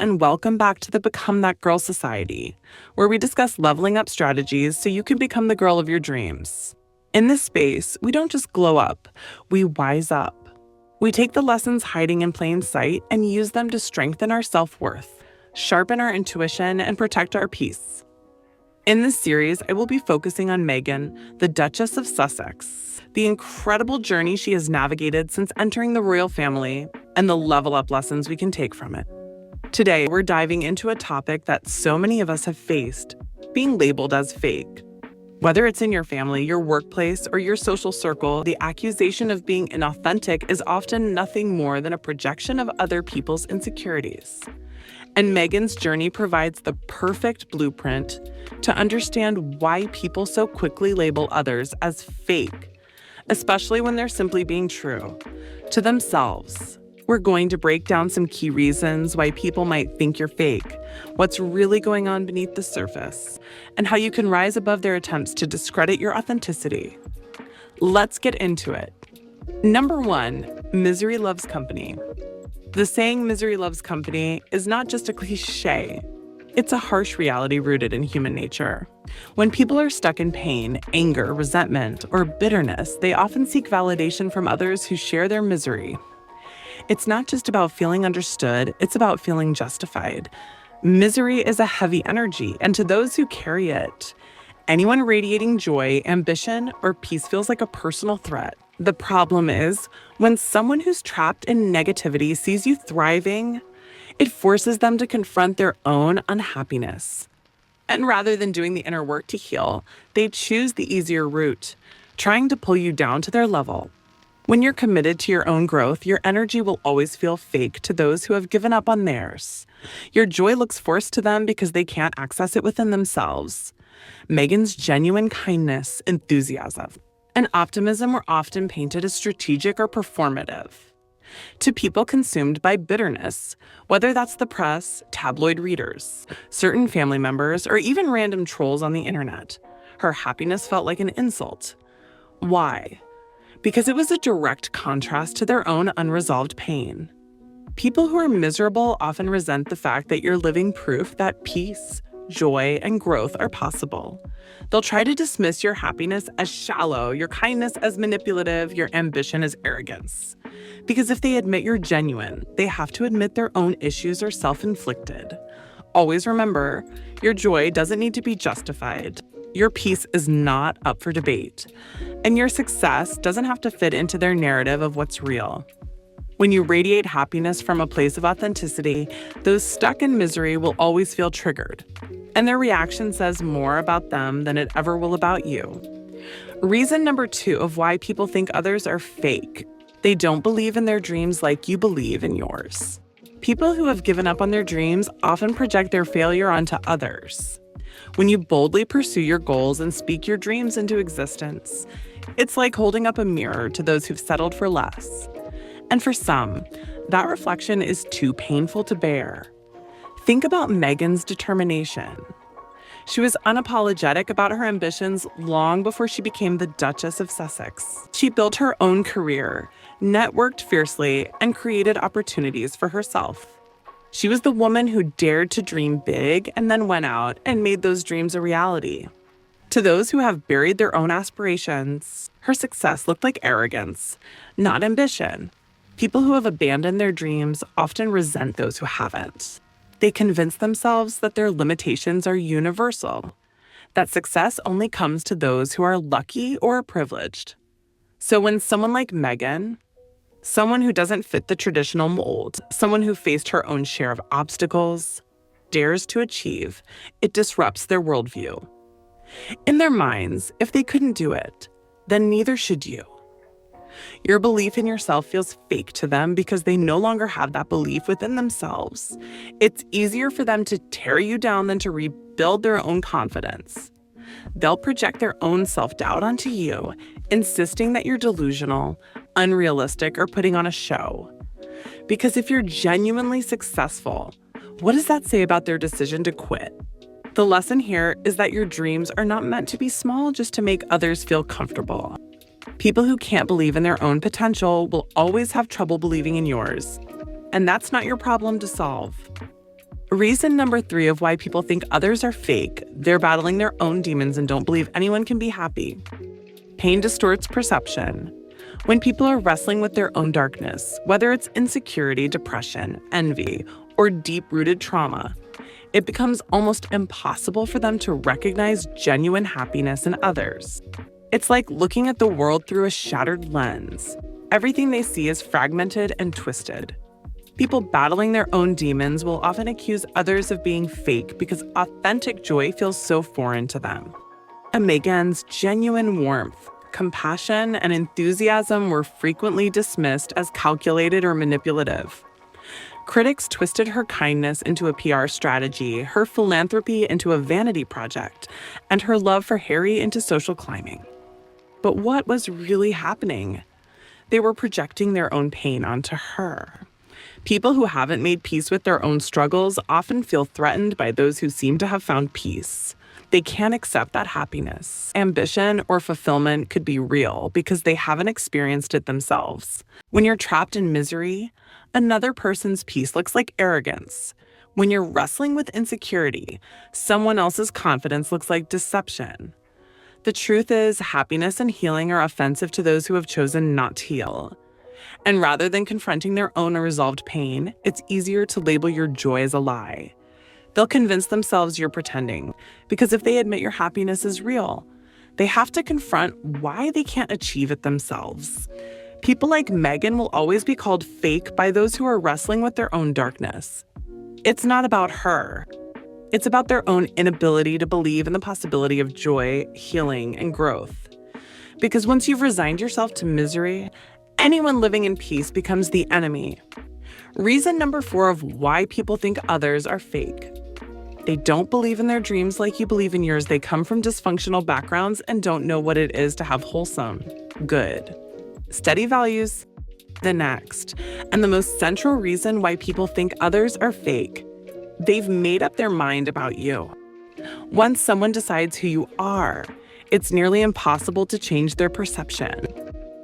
and welcome back to the Become That Girl Society, where we discuss leveling up strategies so you can become the girl of your dreams. In this space, we don't just glow up, we wise up. We take the lessons hiding in plain sight and use them to strengthen our self-worth, sharpen our intuition, and protect our peace. In this series, I will be focusing on Meghan, the Duchess of Sussex, the incredible journey she has navigated since entering the royal family, and the level up lessons we can take from it. Today, we're diving into a topic that so many of us have faced, being labeled as fake. Whether it's in your family, your workplace, or your social circle, the accusation of being inauthentic is often nothing more than a projection of other people's insecurities. And Meghan's journey provides the perfect blueprint to understand why people so quickly label others as fake, especially when they're simply being true to themselves. We're going to break down some key reasons why people might think you're fake, what's really going on beneath the surface, and how you can rise above their attempts to discredit your authenticity. Let's get into it. Number 1, misery loves company. The saying misery loves company is not just a cliche. It's a harsh reality rooted in human nature. When people are stuck in pain, anger, resentment, or bitterness, they often seek validation from others who share their misery. It's not just about feeling understood, it's about feeling justified. Misery is a heavy energy, and to those who carry it, anyone radiating joy, ambition, or peace feels like a personal threat. The problem is, when someone who's trapped in negativity sees you thriving, it forces them to confront their own unhappiness. And rather than doing the inner work to heal, they choose the easier route, trying to pull you down to their level. When you're committed to your own growth, your energy will always feel fake to those who have given up on theirs. Your joy looks forced to them because they can't access it within themselves. Meghan's genuine kindness, enthusiasm, and optimism were often painted as strategic or performative. To people consumed by bitterness, whether that's the press, tabloid readers, certain family members, or even random trolls on the internet, her happiness felt like an insult. Why? Because it was a direct contrast to their own unresolved pain. People who are miserable often resent the fact that you're living proof that peace, joy, and growth are possible. They'll try to dismiss your happiness as shallow, your kindness as manipulative, your ambition as arrogance. Because if they admit you're genuine, they have to admit their own issues are self-inflicted. Always remember, your joy doesn't need to be justified. Your peace is not up for debate, and your success doesn't have to fit into their narrative of what's real. When you radiate happiness from a place of authenticity, those stuck in misery will always feel triggered, and their reaction says more about them than it ever will about you. Reason number 2 of why people think others are fake: they don't believe in their dreams like you believe in yours. People who have given up on their dreams often project their failure onto others. When you boldly pursue your goals and speak your dreams into existence, it's like holding up a mirror to those who've settled for less. And for some, that reflection is too painful to bear. Think about Meghan's determination. She was unapologetic about her ambitions long before she became the Duchess of Sussex. She built her own career, networked fiercely, and created opportunities for herself. She was the woman who dared to dream big and then went out and made those dreams a reality. To those who have buried their own aspirations, her success looked like arrogance, not ambition. People who have abandoned their dreams often resent those who haven't. They convince themselves that their limitations are universal, that success only comes to those who are lucky or privileged. So when someone like Meghan, someone who doesn't fit the traditional mold, someone who faced her own share of obstacles, dares to achieve, it disrupts their worldview. In their minds, if they couldn't do it, then neither should you. Your belief in yourself feels fake to them because they no longer have that belief within themselves. It's easier for them to tear you down than to rebuild their own confidence. They'll project their own self-doubt onto you, insisting that you're delusional, unrealistic, or putting on a show. Because if you're genuinely successful, what does that say about their decision to quit? The lesson here is that your dreams are not meant to be small just to make others feel comfortable. People who can't believe in their own potential will always have trouble believing in yours, and that's not your problem to solve. Reason number 3 of why people think others are fake: they're battling their own demons and don't believe anyone can be happy. Pain distorts perception. When people are wrestling with their own darkness, whether it's insecurity, depression, envy, or deep-rooted trauma, it becomes almost impossible for them to recognize genuine happiness in others. It's like looking at the world through a shattered lens. Everything they see is fragmented and twisted. People battling their own demons will often accuse others of being fake because authentic joy feels so foreign to them. And Meghan's genuine warmth, compassion, and enthusiasm were frequently dismissed as calculated or manipulative. Critics twisted her kindness into a PR strategy, her philanthropy into a vanity project, and her love for Harry into social climbing. But what was really happening? They were projecting their own pain onto her. People who haven't made peace with their own struggles often feel threatened by those who seem to have found peace. They can't accept that happiness, ambition, or fulfillment could be real because they haven't experienced it themselves. When you're trapped in misery, another person's peace looks like arrogance. When you're wrestling with insecurity, someone else's confidence looks like deception. The truth is, happiness and healing are offensive to those who have chosen not to heal. And rather than confronting their own unresolved pain, it's easier to label your joy as a lie. They'll convince themselves you're pretending, because if they admit your happiness is real, they have to confront why they can't achieve it themselves. People like Meghan will always be called fake by those who are wrestling with their own darkness. It's not about her. It's about their own inability to believe in the possibility of joy, healing, and growth. Because once you've resigned yourself to misery, anyone living in peace becomes the enemy. Reason number 4 of why people think others are fake: they don't believe in their dreams like you believe in yours. They come from dysfunctional backgrounds and don't know what it is to have wholesome, good, steady values. The next, and the most central reason why people think others are fake: they've made up their mind about you. Once someone decides who you are, it's nearly impossible to change their perception.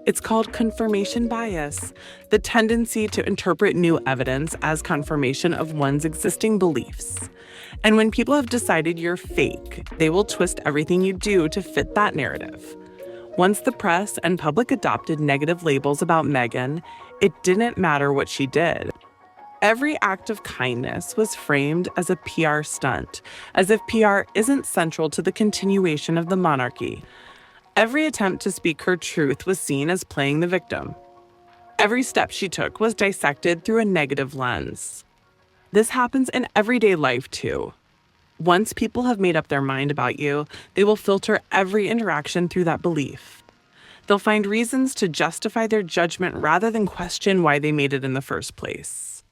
It's called confirmation bias, the tendency to interpret new evidence as confirmation of one's existing beliefs. And when people have decided you're fake, they will twist everything you do to fit that narrative. Once the press and public adopted negative labels about Meghan, it didn't matter what she did. Every act of kindness was framed as a PR stunt, as if PR isn't central to the continuation of the monarchy. Every attempt to speak her truth was seen as playing the victim. Every step she took was dissected through a negative lens. This happens in everyday life too. Once people have made up their mind about you, they will filter every interaction through that belief. They'll find reasons to justify their judgment rather than question why they made it in the first place.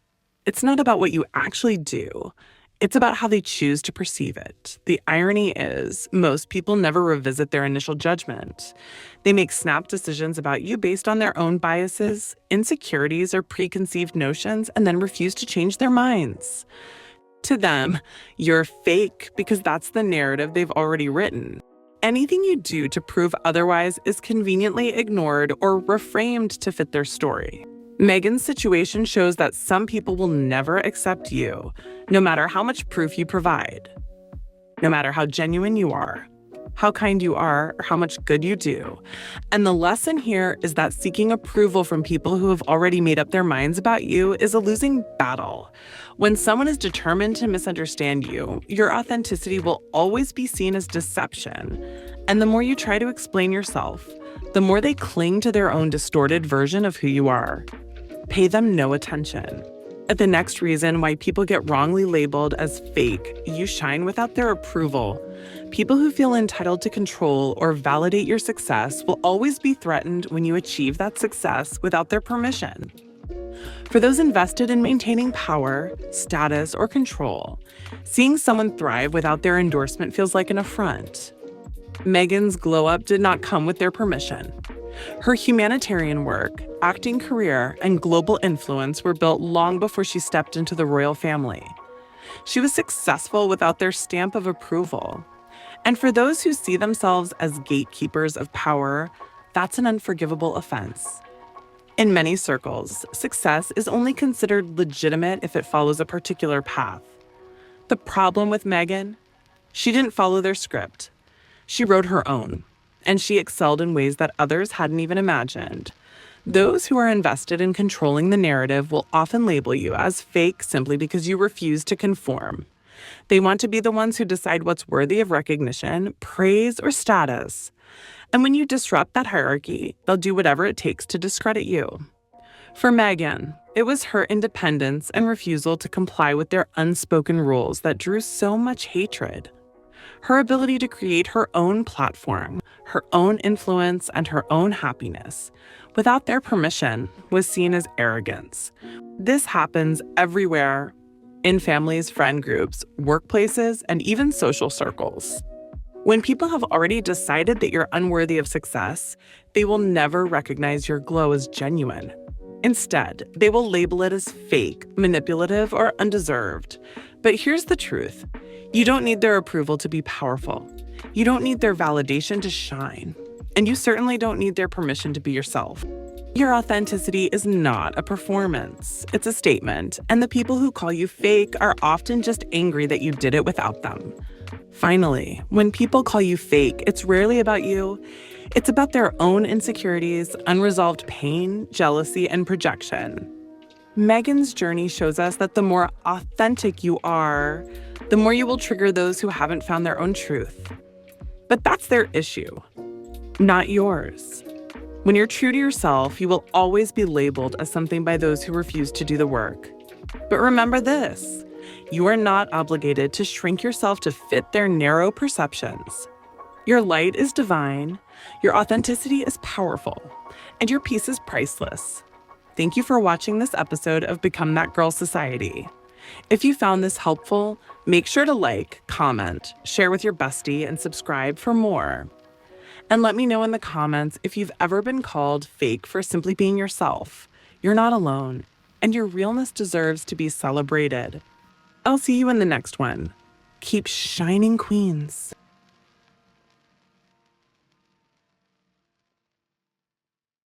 It's not about what you actually do. It's about how they choose to perceive it. The irony is, most people never revisit their initial judgment. They make snap decisions about you based on their own biases, insecurities, or preconceived notions, and then refuse to change their minds. To them, you're fake because that's the narrative they've already written. Anything you do to prove otherwise is conveniently ignored or reframed to fit their story. Meghan's situation shows that some people will never accept you, no matter how much proof you provide, no matter how genuine you are, how kind you are, or how much good you do. And the lesson here is that seeking approval from people who have already made up their minds about you is a losing battle. When someone is determined to misunderstand you, your authenticity will always be seen as deception. And the more you try to explain yourself, the more they cling to their own distorted version of who you are. Pay them no attention. The next reason why people get wrongly labeled as fake: you shine without their approval. People who feel entitled to control or validate your success will always be threatened when you achieve that success without their permission. For those invested in maintaining power, status, or control, seeing someone thrive without their endorsement feels like an affront. Meghan's glow-up did not come with their permission. Her humanitarian work, acting career, and global influence were built long before she stepped into the royal family. She was successful without their stamp of approval. And for those who see themselves as gatekeepers of power, that's an unforgivable offense. In many circles, success is only considered legitimate if it follows a particular path. The problem with Meghan? She didn't follow their script. She wrote her own, and she excelled in ways that others hadn't even imagined. Those who are invested in controlling the narrative will often label you as fake simply because you refuse to conform. They want to be the ones who decide what's worthy of recognition, praise, or status. And when you disrupt that hierarchy, they'll do whatever it takes to discredit you. For Meghan, it was her independence and refusal to comply with their unspoken rules that drew so much hatred. Her ability to create her own platform, her own influence, and her own happiness without their permission was seen as arrogance. This happens everywhere, in families, friend groups, workplaces, and even social circles. When people have already decided that you're unworthy of success, they will never recognize your glow as genuine. Instead, they will label it as fake, manipulative, or undeserved. But here's the truth. You don't need their approval to be powerful. You don't need their validation to shine. And you certainly don't need their permission to be yourself. Your authenticity is not a performance. It's a statement. And the people who call you fake are often just angry that you did it without them. Finally, when people call you fake, it's rarely about you. It's about their own insecurities, unresolved pain, jealousy, and projection. Meghan's journey shows us that the more authentic you are, the more you will trigger those who haven't found their own truth. But that's their issue, not yours. When you're true to yourself, you will always be labeled as something by those who refuse to do the work. But remember this, you are not obligated to shrink yourself to fit their narrow perceptions. Your light is divine, your authenticity is powerful, and your peace is priceless. Thank you for watching this episode of Become That Girl Society. If you found this helpful, make sure to like, comment, share with your bestie, and subscribe for more. And let me know in the comments if you've ever been called fake for simply being yourself. You're not alone, and your realness deserves to be celebrated. I'll see you in the next one. Keep shining, queens.